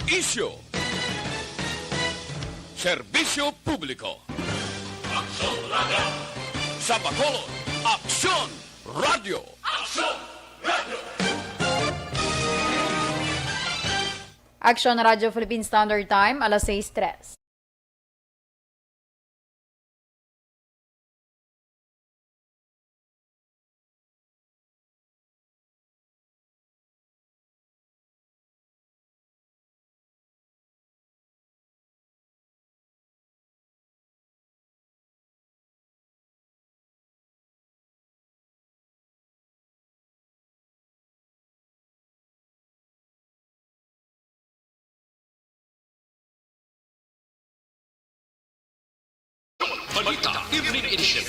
Isyo. Serbisyo publiko. Aksyon Radio. Sa Bacolod, Aksyon Radio. Aksyon Radio. Aksyon Radio Philippine Standard Time, alas 6:03. Balita Evening Edition.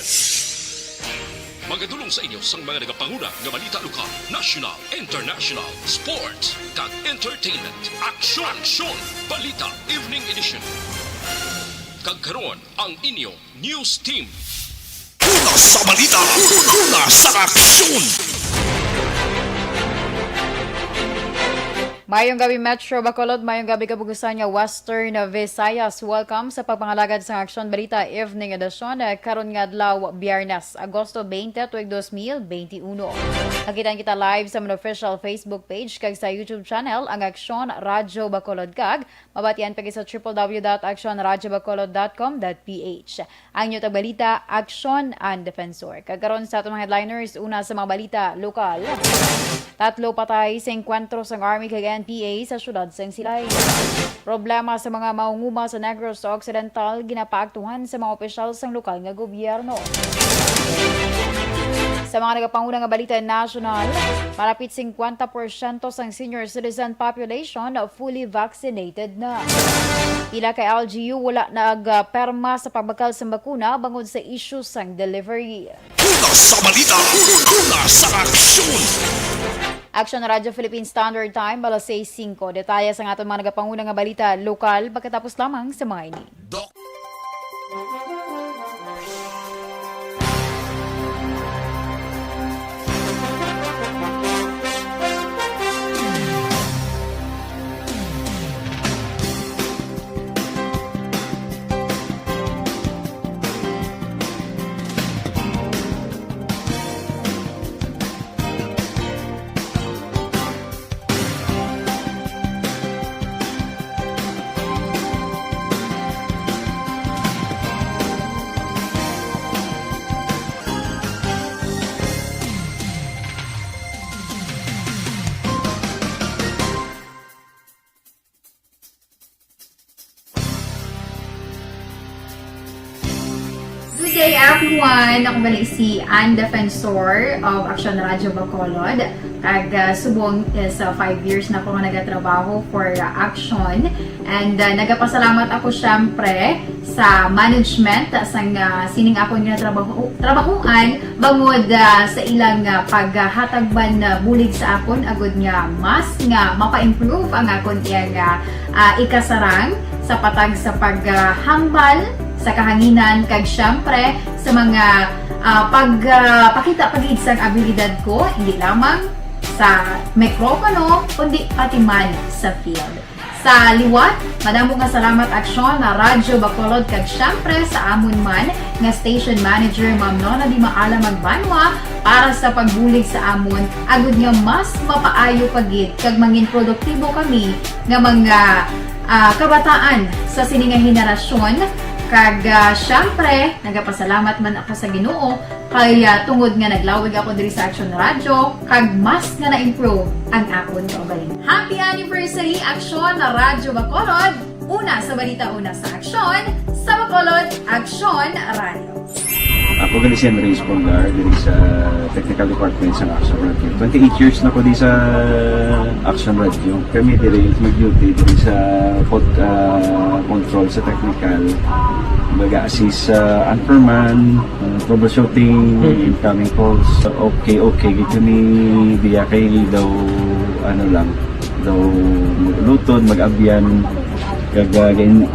Magadulong sa inyo sang mga nagapanguna nga balita lokal, national, international, sports, kag entertainment. Aksyon! Balita Evening Edition. Kag karon ang inyo news team. Una sa balita, una sa aksyon. Mayong gabi Metro Bacolod, mayong gabi kabugusan nga Western Visayas. Welcome sa pagpangalagad sa Aksyon Balita Evening Edition karon nga adlaw Biyernes, Agosto 20, 2021. Nakitaan kita live sa mga official Facebook page kag sa YouTube channel ang Aksyon Radio Bacolod kag mabatian pagi sa www.actionradiobacolod.com.ph. Ang inyo balita Aksyon and Defensor. Kagkaron sa atong mga headliners, una sa mga balita lokal. 3 patay sa enkwentro sa Army kag NPA sa syudad sa Silay. Problema sa mga maunguma sa Negros Occidental ginapaaktuhan sa mga opisyal sa lokal nga gobyerno. Sa mga nagapangunang nga balita national, malapit 50% sang senior citizen population fully vaccinated na. Pila ka LGU wala nagperma sa pagbakal sa bakuna bangod sa issue sang delivery. Una sa balita, una sa aksyon. Aksyon Radio Philippine Standard Time, alas 6:05. Detalye sa atong mga nagapangunang nga balita lokal pagkatapos lamang sa mga ini. Good day everyone! Ako balik si Defensor of Aksyon Radio Bacolod. Subong sa 5 years na ako nagatrabaho for Aksyon. And nagapasalamat ako syempre sa management sa sining ako trabahuan bangod sa ilang paghatagban bulig sa akon agud nga mas nga mapa-improve ang akon iyang ikasarang sa patag sa paghambal sa kahanginan kag syempre sa mga pagpakita pagid sa abilidad ko hindi lamang sa mikropono kundi pati man sa field. Sa liwat, madamo nga salamat Aksyon na Radyo Bacolod kag syempre sa amon man nga station manager Ma'am Nona Di Maala Magbanwa para sa pagbulig sa amon agud nga mas mapaayo pagid kag mangin produktibo kami nga mga kabataan sa sininga henerasyon. Kag syempre, nagapasalamat man ako sa Ginoo kay tungod nga naglawig ako diri sa Aksyon Radio kag mas nga na-improve ang akon kaugalingon. Happy anniversary Aksyon na Radyo Bacolod! Una sa balita, una sa Aksyon, sa Bacolod, Aksyon Radio. Ako gali si Enrique Pongar diri sa Technical Department sa Aksyon Radio. 28 years na ko di sa Aksyon Radio. Kami diri mag-duty diri sa control sa technical. Mag-assist sa Anchorman, troubleshooting, incoming calls. Okay, gito ni diya kay daw daw lutod, mag-abyan,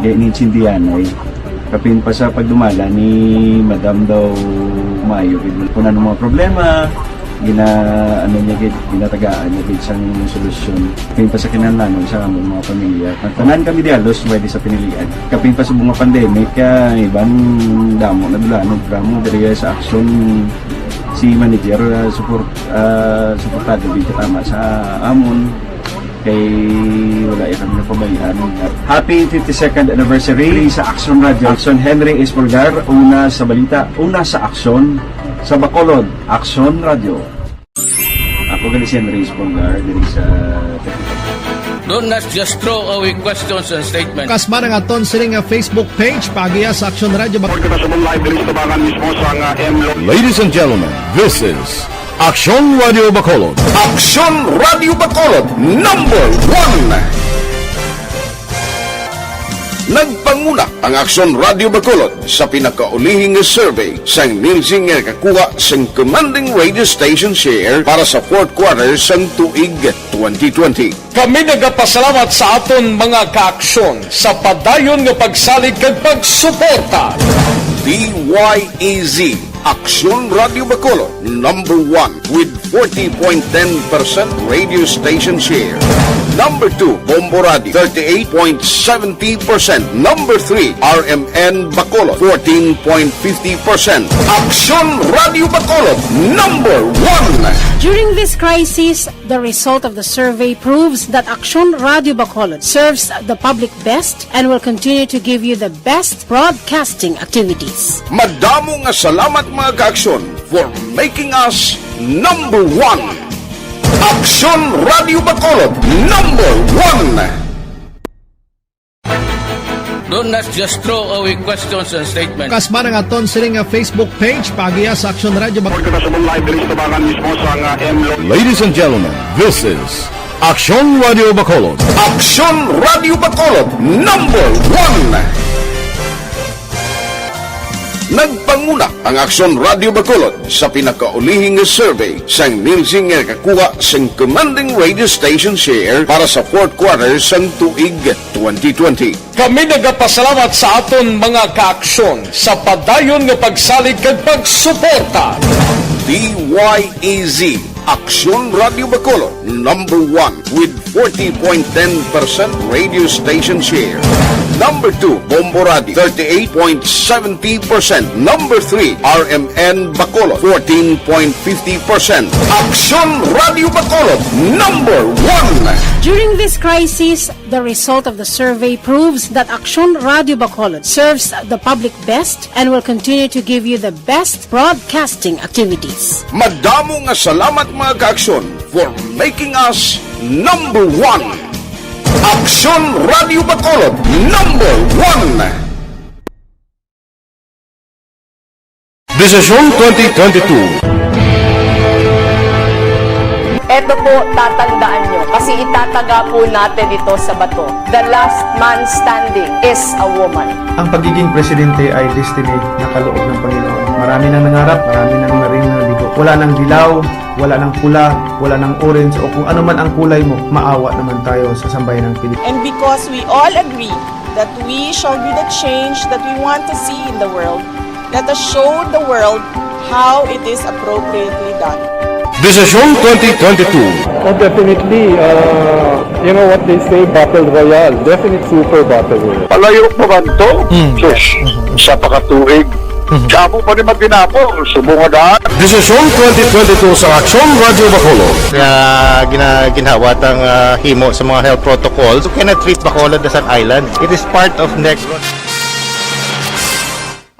ganinsindihan ay kapin pa sa pagdumala ni Madam daw Mayo. Kung ano mga problema, ano niya gid, ginatagaan niya gid sang solusyon. Kapin pa sa kinahanglan sa among mga pamilya. Tanan kami dialos pwede sa pinilian. Kapin pa sa mga pandemic ibang damo na dulanon programo diri sa aksyon si manager suportado gid tama sa amon kay wala kami napabayaan. Happy 52nd anniversary sa Aksyon Radio. Aksyon Henry Espolgar, una sa balita, una sa aksyon sa Bacolod, Aksyon Radio. Ako gali si Henry Espolgar diri sa Do not just throw away questions and statements. Kasma ng aton siling Facebook page pagiya sa Aksyon Radio. Ladies and gentlemen, this is Aksyon Radio Bacolod. Aksyon Radio Bacolod #1. Nagpanguna ang Aksyon Radio Bacolod sa pinakaulihing survey sa nilsing nga kakuha sa commanding radio station share para sa fourth quarter sa tuig 2020. Kami nagapasalamat sa aton mga kaaksyon sa padayon nga pagsalig kag pagsuporta. DYEZ Aksyon Radio Bacolod #1 with 40.10% radio station share. Number 2, Bombo Radio 38.70%. Number 3, RMN Bacolod 14.50%. Aksyon Radio Bacolod #1. During this crisis, the result of the survey proves that Aksyon Radio Bacolod serves the public best and will continue to give you the best broadcasting activities. Madamo nga salamat mga kaaksyon for making us #1. Aksyon Radio Bacolod #1. Do not just throw away questions and statements. Kasma ng aton siling Facebook page pagiya sa Aksyon Radio. Ladies and gentlemen, this is Aksyon Radio Bacolod. Aksyon Radio Bacolod #1. Nagpanguna ang Aksyon Radio Bacolod sa pinakaulihing survey sa nilsing nga kakuha sa commanding radio station share para sa fourth quarter sa tuig 2020. Kami nagapasalamat sa aton mga kaaksyon sa padayon nga pagsalig kag pagsuporta. DYEZ Aksyon Radio Bacolod #1 with 40.10% radio station share. Number 2, Bombo Radio 38.70%. Number 3, RMN Bacolod 14.50%. Aksyon Radio Bacolod #1. During this crisis, the result of the survey proves that Aksyon Radio Bacolod serves the public best and will continue to give you the best broadcasting activities. Madamo nga salamat mga kaaksyon for making us #1. Aksyon Radio Bacolod #1. Desisyon 2022. Ito po, tatandaan nyo, kasi itataga po natin ito sa bato. The last man standing is a woman. Ang pagiging presidente ay destiny na kaloob ng Panginoon. Marami nang nangarap, marami nang naring nabigo. Wala nang dilaw, wala nang pula, wala nang orange, o kung ano man ang kulay mo, maawa naman tayo sa sambayan ng Pilipinas. And because we all agree that we shall be the change that we want to see in the world, let us show the world how it is appropriately done. Desisyon 2022. Oh, definitely, you know what they say, Battle Royale. Definite super Battle Royale. Palayo pa ba ito? Yes. Sa pakatuig. Sabo pa rin magdinapo. Subungadaan. Desisyon 2022 sa Aksyon Radio Bacolod. Ginhawat ang himo sa mga health protocols. You cannot treat Bacolod as an island. It is part of Negros.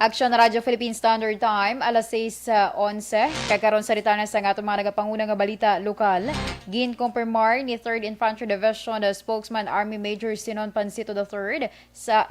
Aksyon Radio Philippine Standard Time, alas 6:11. Kakaroon sa ritanan sa atong mga nagapangunang nga balita lokal. Ginkumpirmar ni 3rd Infantry Division spokesman Army Major Sinon Pancito III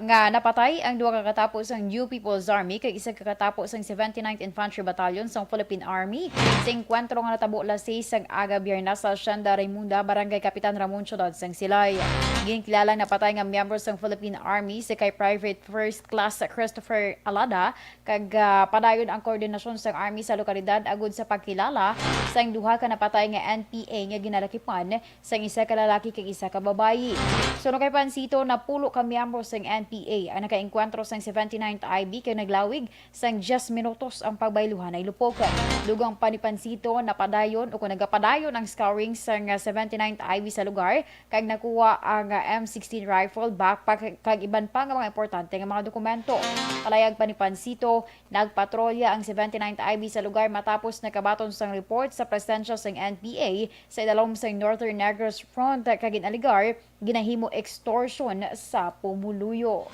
nga napatay ang duha kakatapos ang New People's Army kay isa kakatapos ang 79th Infantry Battalion sa Philippine Army. 50 nga natabo alas 6 ang aga Biyernes sa Hacienda Raimunda, Barangay Kapitan Ramon Ciudad sang Silay. Ginkilalang napatay nga miyembro sa Philippine Army si kay Private First Class Christopher Alada sila kag padayon ang koordinasyon sa army sa lokalidad agud sa pagkilala sa duha ka napatay nga NPA nga ginalakipan sa isa ka lalaki kag isa ka babayi. Suno kay Pansito na pulo ka miyembro sa NPA ang nakaengkwentro sa 79th IB kay naglawig sang 10 minutos ang pagbayluhan ay lupokan. Dugang pa ni Pansito na padayon o kung nagapadayon ang scouring sa 79th IB sa lugar kag nakuha ang M16 rifle, backpack kag iban pa nga mga importante nga mga dokumento. Palayag pa ni Pansito, nagpatrolya ang 79th IB sa lugar matapos nakabaton sang report sa presensya sang NPA sa idalom sa Northern Negros Front kag inaligar ginahimo extortion sa pumuluyo.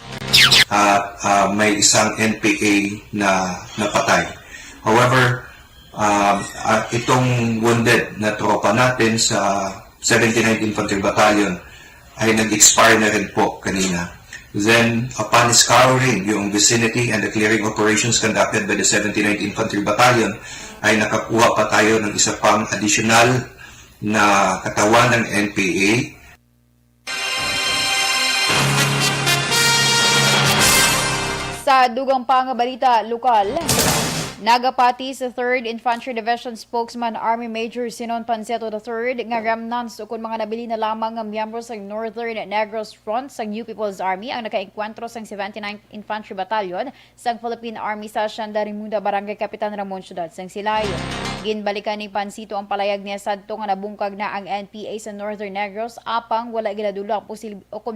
May isang NPA na napatay. However, itong wounded na tropa natin sa 79th Infantry Battalion ay nag-expire na rin po kanina. Then, upon scouring yung vicinity and the clearing operations conducted by the 79th Infantry Battalion, ay nakakuha pa tayo ng isa pang additional na katawan ng NPA. Sa dugang pa nga balita lokal, nagapati sa 3rd Infantry Division spokesman Army Major Sinon Panseto III nga remnants o kung mga nabili na lamang ng miyembro sa Northern Negros Front sa New People's Army ang nakaengkwentro sa 79th Infantry Battalion sa Philippine Army sa Shandarimunda, Barangay Kapitan Ramon, Syudad sang Silay. Ginbalikan ni Pansito ang palayag niya sadto nga nabungkag na ang NPA sa Northern Negros apang wala giladulo ang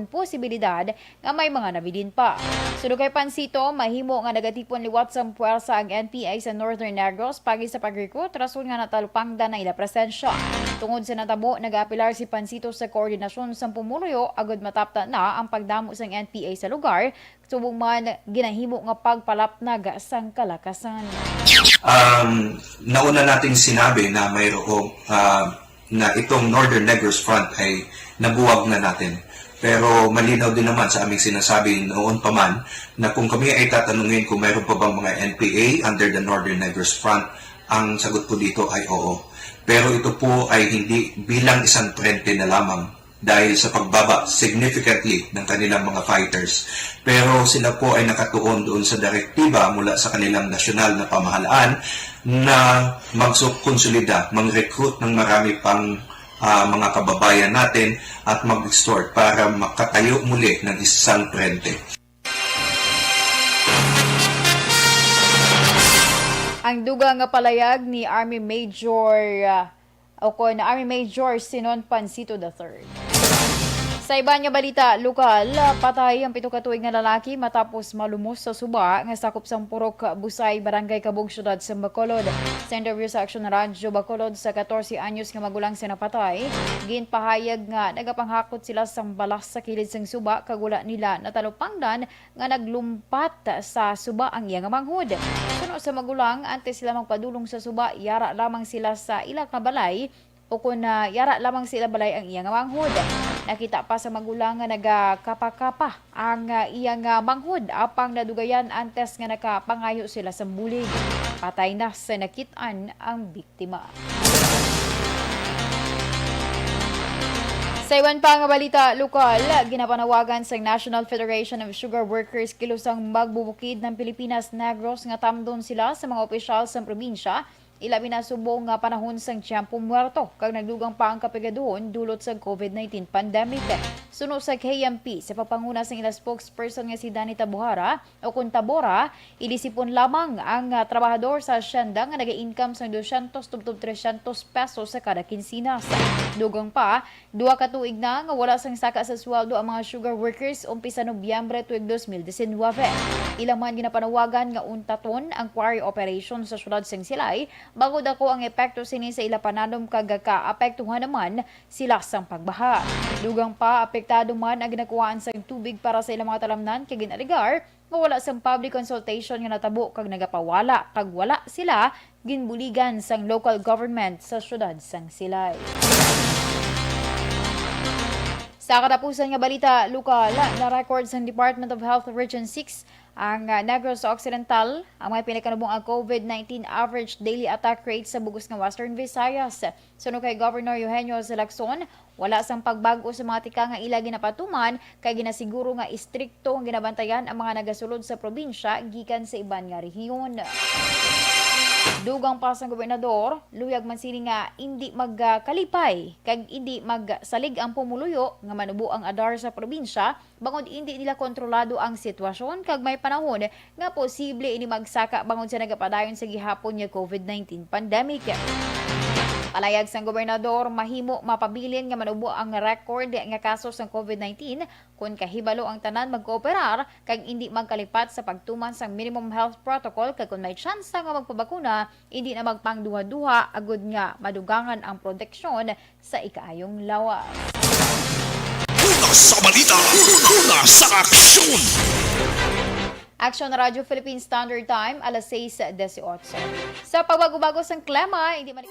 posibilidad nga may mga nabilin pa. Sunod kay Pansito, mahimo nga nagatipon liwat sa puwersa ang NPA sa Northern Negros pagi sa pag-recruit rason nga natalupangda na ila presensya. Tungod sa natabo, nag-apilar si Pansito sa koordinasyon sa pumuluyo agad matapta na ang pagdamo sang NPA sa lugar subong man ginahimo nga pagpalapnag sang kalakasan. Nauna nating sinabi na mayroong na itong Northern Negros Front ay nabuwag na natin. Pero malinaw din naman sa aming sinasabi noon pa man na kung kami ay tatanungin kung mayroon pa bang mga NPA under the Northern Negros Front, ang sagot po dito ay oo. Pero ito po ay hindi bilang isang frente na lamang dahil sa pagbaba significantly ng kanilang mga fighters. Pero sila po ay nakatuon doon sa direktiba mula sa kanilang nasyonal na pamahalaan na magkonsolida, mag-recruit ng marami pang mga kababayan natin at mag-extort para makatayo muli ng isang frente. Ang dugang nga palayag ni Army Major Army Major Sinon Pansito III. Sa iba nga balita lokal, patay ang 7 ka tuig nga lalaki matapos malumos sa suba nga sakop sang Purok, Busay, Barangay Kabug, Syudad sa Bacolod. Sa interview sa Aksyon Radyo Bacolod sa 14 anyos nga magulang sa napatay, ginpahayag nga nagapanghakot sila sang balas sa kilid sang suba kag wala nila natalupangdan nga naglumpat sa suba ang iya nga manghud. Suno sa magulang, antes sila magpadulong sa suba, yara lamang sila sa ilang nga balay o kung yara lamang sila balay ang iyang manghud. Nakita pa sa magulang nga nagakapa-kapa ang iyang manghud apang nadugayan antes nga nakapangayo sila sa bulig. Patay na sa nakitaan ang biktima. Sa iwan pa nga balita lokal, ginapanawagan sa National Federation of Sugar Workers kilusang magbubukid ng Pilipinas Negros nga tamdon sila sa mga opisyal sa probinsya. Ilabi na subong nga panahon sang tiyempo muerto kag nagdugang pa ang kapigaduhon dulot sa COVID-19 pandemic. Suno sa KMP, sa papanguna sang ila spokesperson nga si Danita Buhara o kung Tabora, ilisipon lamang ang trabahador sa asyenda nga naga-income sang 200 tubtob 300 pesos sa kada kinsinas. Dugang pa, 2 ka tuig na nga wala sang saka sa sweldo ang mga sugar workers umpisa Nobyembre tuig 2019. Ilang man ginapanawagan nga untaton ang quarry operation sa syudad sang Silay bago dako ang epekto sini sa ila panadom kag ka-apektuhan naman sila sang pagbaha. Dugang pa apektado man ang ginakuhaan sa tubig para sa ilang mga talamnan kay ginaligar nga wala sang public consultation nga natabo kag nagapawala kag wala sila ginbuligan sang local government sa syudad sang Silay. Sa katapusan nga balita lokal, na-record sa Department of Health Region 6 ang Negros Occidental ang mga pinakanubong ang COVID-19 average daily attack rate sa bugos ng Western Visayas. Suno kay Governor Eugenio Lacson, Wala sang pagbago sa mga tika nga ila ginapatuman kay ginasiguro nga istrikto ang ginabantayan ang mga nagasulod sa probinsya gikan sa iban nga rehiyon. Dugang pa sa gobernador, luyag man sini nga hindi magkalipay kag hindi magsalig ang pumuluyo nga manubo ang adar sa probinsya bangod hindi nila kontrolado ang sitwasyon kag may panahon nga posible ini magsaka bangod sa nagapadayon sa gihapon nga COVID-19 pandemic. Palayag sang gobernador, mahimo mapabilin nga manubo ang record nga kasos ng COVID-19 kung kahibalo ang tanan magkooperar kag hindi magkalipat sa pagtuman sang minimum health protocol kag kung may tsansa nga magpabakuna, hindi na magpangduha-duha agud nga madugangan ang proteksyon sa ikaayong lawas. Una sa balita, una sa aksyon! Aksyon Radio Philippine Standard Time, alas 6:18. Sa pagbago-bago sang klima, hindi man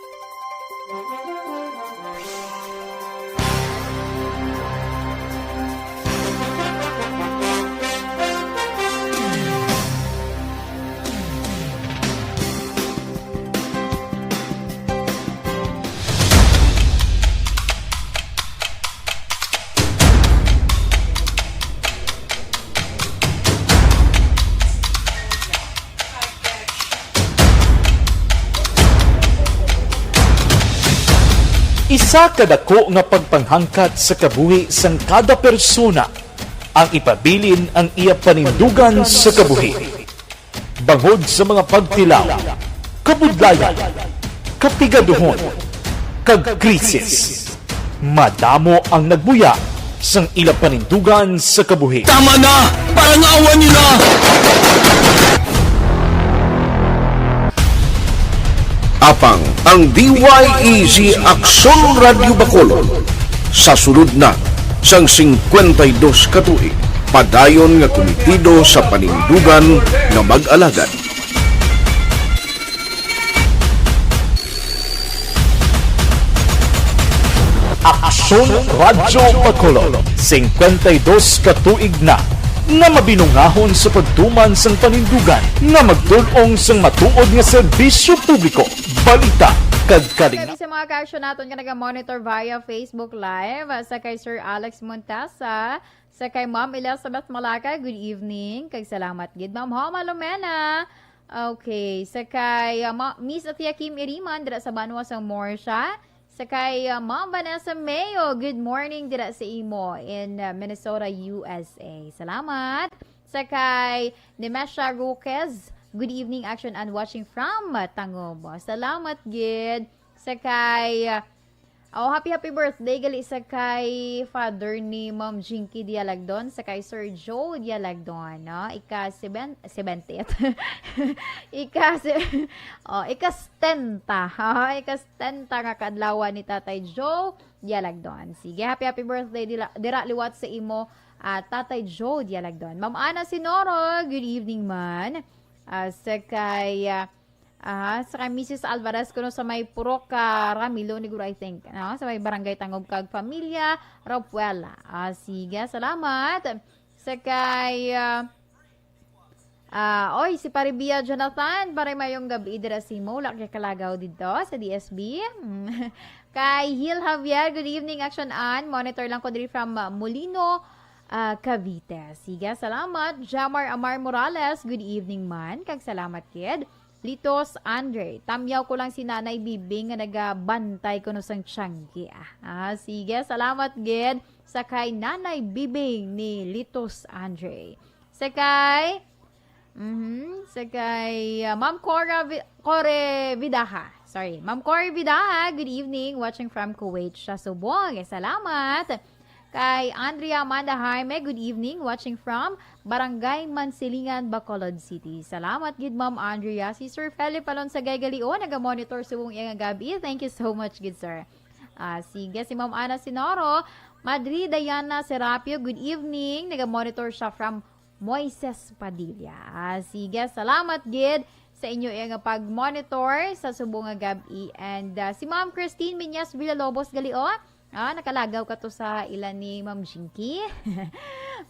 Isa kadako nga pagpanghangkat sa kabuhi sang kada persona ang ipabilin ang iya panindugan sa kabuhi. Bangod sa mga pagtilaw, kabudlayan, kapigaduhon, kag krisis. Madamo ang nagbuya sang ila panindugan sa kabuhi. Tama na! Parang awan niyo na! Apang ang DYEZ Aksyon Radio Bacolod sa sulod na sang 52 katuig padayon nga komitido sa panindugan nga mag-alagad. Aksyon Radio Bacolod 52 katuig na nga mabinungahon sa pagtuman sang panindugan nga magdulong sang matuod nga serbisyo publiko, balita kag karing. Sa mga ka-aksyon naton nga naga-monitor via Facebook Live sa kay Sir Alex Montasa, sa kay Ma'am Elizabeth Malaka, good evening, kag salamat gid Ma'am Homa Lumena. Okay, sa kay Miss Atia Kim Iriman dira sa Banwa sang Morsha. Sa kay Ma'am Vanessa Mayo, good morning dira sa imo in Minnesota, USA. Salamat. Sa kay Nemesha Roquez, good evening, action and watching from Tangobo. Salamat, gid. Sa kay happy birthday gali sa kay father ni Ma'am Jinky Dialagdon, sa kay Sir Joe Dialagdon, no? Ika 70. Ikastenta nga kadlawan ni Tatay Joe Dialagdon. Sige, happy birthday dira liwat sa imo Tatay Joe Dialagdon. Ma'am Ana Sinoro, good evening man. Sa kay Mrs. Alvarez kuno sa may Purok Ramilo Neguro, I think, no? Sa may Barangay Tangob kag Pamilya Rapuela. Sige, salamat. Sa kay si Paribia Jonathan, pare mayong gabi dira si mo, laki kalagaw dito sa DSB. Kay Hil Javier, good evening, action on. Monitor lang ko diri from Molino, Cavite. Sige, salamat. Jamar Amar Morales, good evening man. Kag salamat kid. Litos Andre, tamyaw ko lang si Nanay Bibing nga nagabantay ko no sang Tianggi. Sige, salamat gid sa kay Nanay Bibing ni Litos Andre. Sa kay Ma'am Core Vidaha. Sorry, Ma'am Core Vidaha, good evening, watching from Kuwait siya subong. Salamat. Kay Andrea Amanda Jaime, good evening, watching from Barangay Mansilingan, Bacolod City. Salamat gid Ma'am Andrea. Si Sir Felipe Palon sa Gaygalio, naga-monitor subong iyang gabi. Thank you so much gid sir. Sige, si Ma'am Ana Sinoro, Madrid Diana Serapio, good evening, naga-monitor siya from Moises Padilla. Sige, salamat gid sa inyo iyang pag-monitor sa subong gabi. And si Ma'am Christine Minyas Villalobos Galio, nakalagaw ka to sa ilan ni Ma'am Jinky.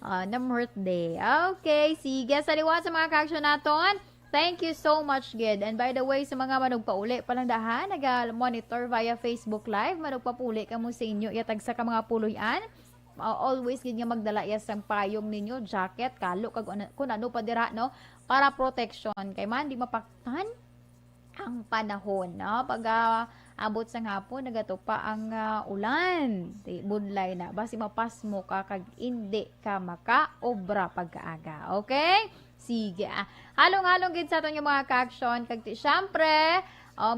Na birthday. Okay, sige. Sa liwat sa mga ka-aksyon naton, Thank you so much, Gid. And by the way, sa mga manugpauli palandahan, nag-monitor via Facebook Live, manugpapuli ka mo sa inyo, yatag sa ka mga puloyan. Always gid nga magdala sang payong ninyo, jacket, kalo, kung ano pa dira, no? Para protection. Kay man, di mapaktan ang panahon, no? Pag abot sa hapon, nagato pa ang ulan. Budlay na. Basi mapas mo ka, kag hindi ka maka-obra pagkaaga. Okay? Sige. Halong-halong gid sa aton yung mga ka-aksyon. Kag syempre,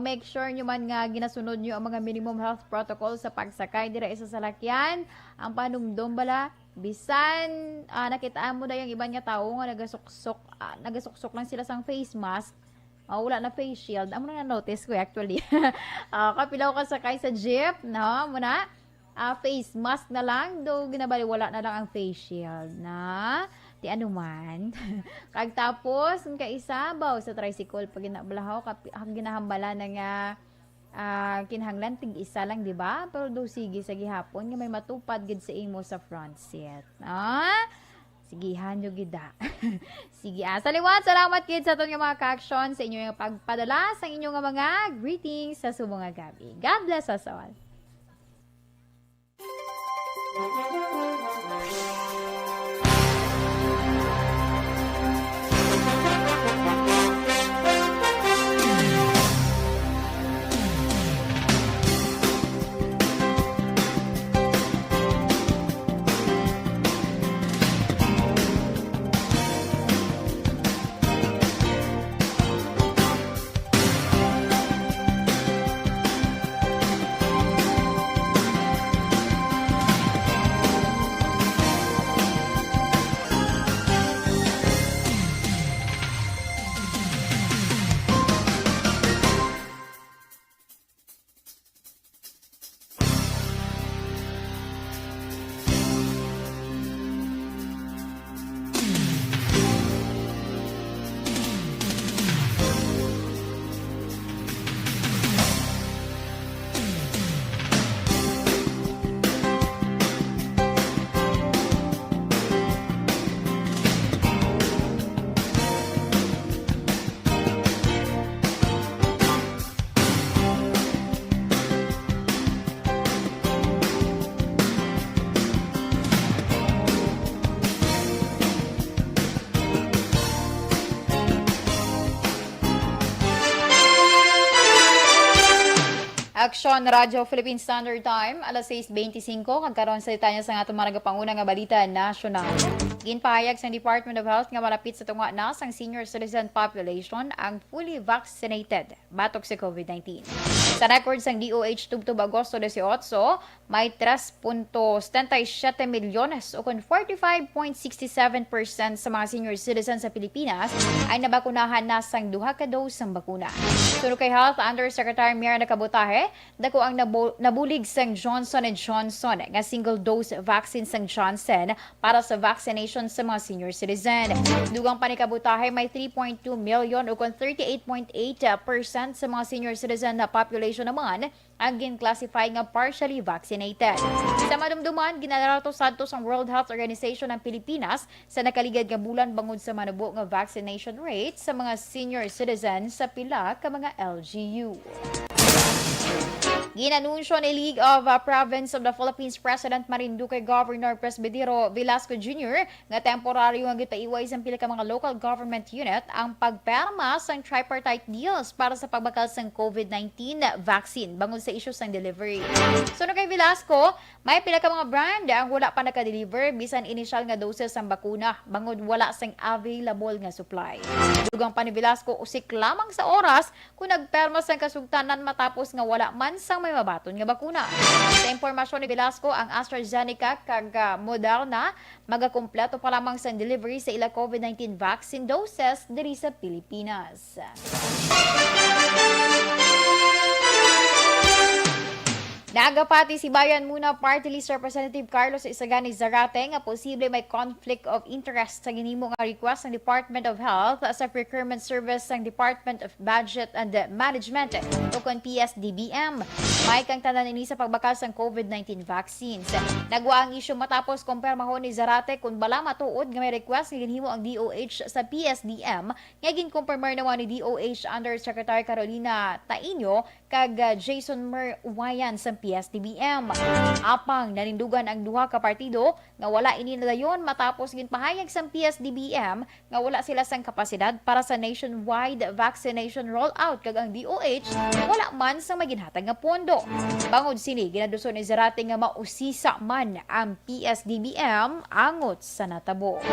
make sure nyo man nga ginasunod nyo ang mga minimum health protocol sa pagsakay dira sa salakyan. Ang panumdom bala, bisan nakitaan mo na yung iba nga tao nga nagasuksok lang sila sang face mask. Wala na face shield. Amo na notice ko actually. Kapilaw ka sakay sa jeep, no? Muna, face mask na lang, do ginabali wala na lang ang face shield, na. Di ano man. Kag tapos, ang kaisabaw sa tricycle, pag ginabalahaw, ginahambala na nga kinahanglan, tig-isa lang, di ba? Pero do sige sa gihapon, nga may matupad gid sa imo sa front seat. Sigihan nyo gida. Sige, sa liwat, salamat kids sa itong mga ka-aksyon sa inyo yung pagpadala sa inyong mga greetings sa subong nga gabi. God bless us all. Aksyon Radio Philippine Standard Time, alas 6:25, kagkaroon sa itanya sa atong mga panguna nga balita national. Ginpahayag sa Department of Health nga malapit sa tunga na sang senior citizen population ang fully vaccinated batok sa COVID-19. Sa record sang DOH tubtob Agosto 18, may 3.77 milyones o kung 45.67% sa mga senior citizens sa Pilipinas ay nabakunahan na sang duha ka dose sang bakuna. Sunod kay Health Undersecretary Mira Nakabutahe, dako ang nabulig sang Johnson & Johnson nga single dose vaccine sang Johnson para sa vaccination sa mga senior citizen. Dugang panikabutahe may 3.2 million o kung 38.8% sa mga senior citizen na population naman ang gin-classify nga partially vaccinated. Sa madumduman, ginarato santos ang World Health Organization ng Pilipinas sa nakaligad nga bulan bangod sa manubo nga vaccination rate sa mga senior citizens sa pila ka mga LGU. Ginanunsyo ni League of Province of the Philippines President Marinduque Governor Presbitero Velasco Jr. nga temporaryo nga gipaiway sa pila ka mga local government unit ang pagperma sang tripartite deals para sa pagbakal sang COVID-19 vaccine bangod sa issues sang delivery. Sunod kay Velasco, may pila ka mga brand ang wala pa naka-deliver bisan initial nga doses sang bakuna bangod wala sang available nga supply. Dugang pa ni Velasco, usik lamang sa oras kung nagperma sang kasugtanan matapos nga wala man sang may mabaton nga bakuna. Sa impormasyon ni Velasco, ang AstraZeneca kag Moderna magakumpleto pa lamang sa delivery sa ila COVID-19 vaccine doses diri sa Pilipinas. Nagapati si Bayan Muna Party List Representative Carlos Isagani Zarate nga posible may conflict of interest sa ginhimo nga request ng Department of Health sa procurement service ng Department of Budget and Management o kon PSDBM. May kang tanan ini sa pagbakas ng COVID-19 vaccines. Nagwa ang isyu matapos kumpirmahon ni Zarate kung bala matuod nga may request nga ginhimo ang DOH sa PSDM nga ginkumpirmar naman ni DOH Undersecretary Carolina Taino kag Jason Merwayan sa PSDBM. Apang nanindugan ang duha ka partido nga wala ininadayon matapos ginpahayag sa PSDBM nga wala sila sang kapasidad para sa nationwide vaccination rollout kag ang DOH wala man sa maginhatag nga pondo. Bangod sini ginaduson ni Zarate nga mausisa man ang PSDBM angot sa natabo.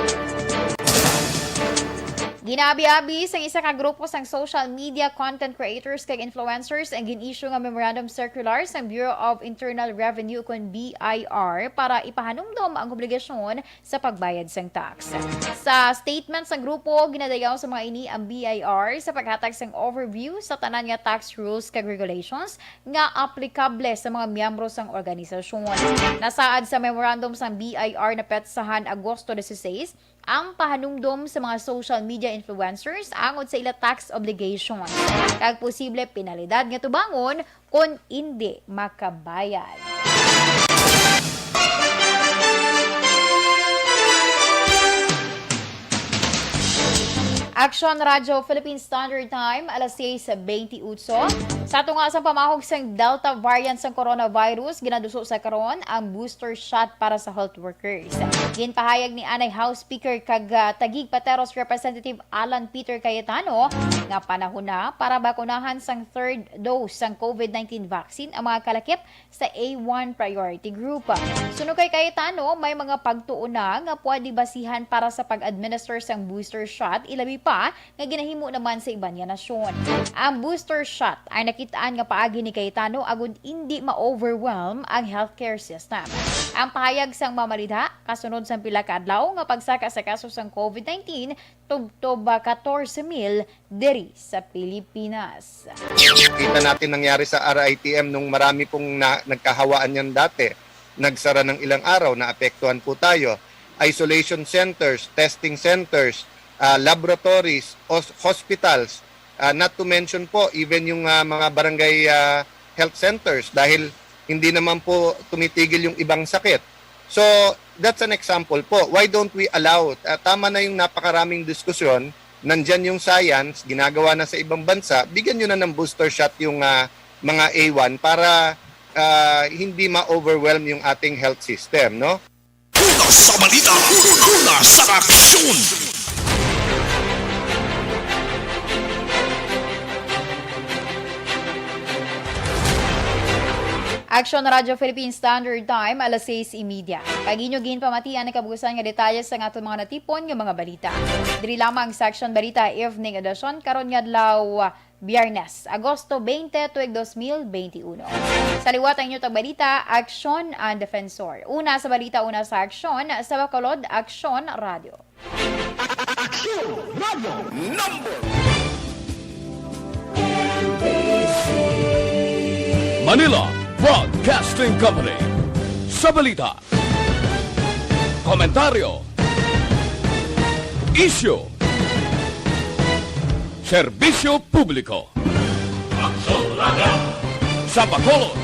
Ginabi-abi sa isa ka grupo sang social media content creators kag influencers ang gin-issue nga memorandum circular sa Bureau of Internal Revenue kon BIR para ipahanumdom ang obligasyon sa pagbayad sang tax. Sa statement sang grupo, ginadayaw sa mga ini ang BIR sa paghatag sang overview sa tanan nga tax rules kag regulations nga aplikable sa mga miyembro sang organisasyon. Nasaad sa memorandum sang BIR na petsahan Agosto 16 ang pahanumdom sa mga social media influencers angod sa ila tax obligations. Kag posible penalidad nga tubangon kung hindi makabayad. Aksyon Radyo Philippine Standard Time, alas 6:28. Sa tunga sa pamahog sang Delta variant sang coronavirus, ginaduso sa karon ang booster shot para sa health workers. Ginpahayag ni Anay House Speaker kag Taguig Pateros Representative Alan Peter Cayetano nga panahon na para bakunahan sang third dose sang COVID-19 vaccine ang mga kalakip sa A1 priority group. Suno kay Cayetano, may mga pagtuon na nga pwede basihan para sa pag-administer sang booster shot ilabi pa nga ginahimo naman sa iban nga nasyon. Ang booster shot ay nakitaan nga paagi ni Cayetano agud hindi ma-overwhelm ang healthcare system. Ang pahayag sang mamalidha kasunod sang pila ka adlaw nga pagsaka sa kaso sang COVID-19 tubtob 14,000 diri sa Pilipinas. Kita natin nangyari sa RITM nung marami pong nagkahawaan yan dati. Nagsara ng ilang araw, naapektuhan po tayo. Isolation centers, testing centers, laboratories, hospitals, not to mention po even yung mga barangay health centers dahil hindi naman po tumitigil yung ibang sakit. So, that's an example po. Why don't we allow, tama na yung napakaraming diskusyon, nandyan yung science, ginagawa na sa ibang bansa, bigyan nyo na ng booster shot yung mga A1 para hindi ma-overwhelm yung ating health system, no? Una sa balita, una sa aksyon! Aksyon Radyo Philippine Standard Time, alas 6:30. Paginyogin pamatian ang kabugusan nga detalles sa aton mga natipon nga mga balita. Diri lamang sa Aksyon Balita Evening Edition karon nga adlaw Biyernes, Agosto 20, 2021. Sa liwat ang inyo tag balita, Aksyon and Defensor. Una sa balita, una sa Aksyon, sa Bacolod, Aksyon Radio. Aksyon Radio number Manila Broadcasting Company. Sa balita, komentaryo, issue, serbisyo publiko. Aksyon Radio sa Bacolod,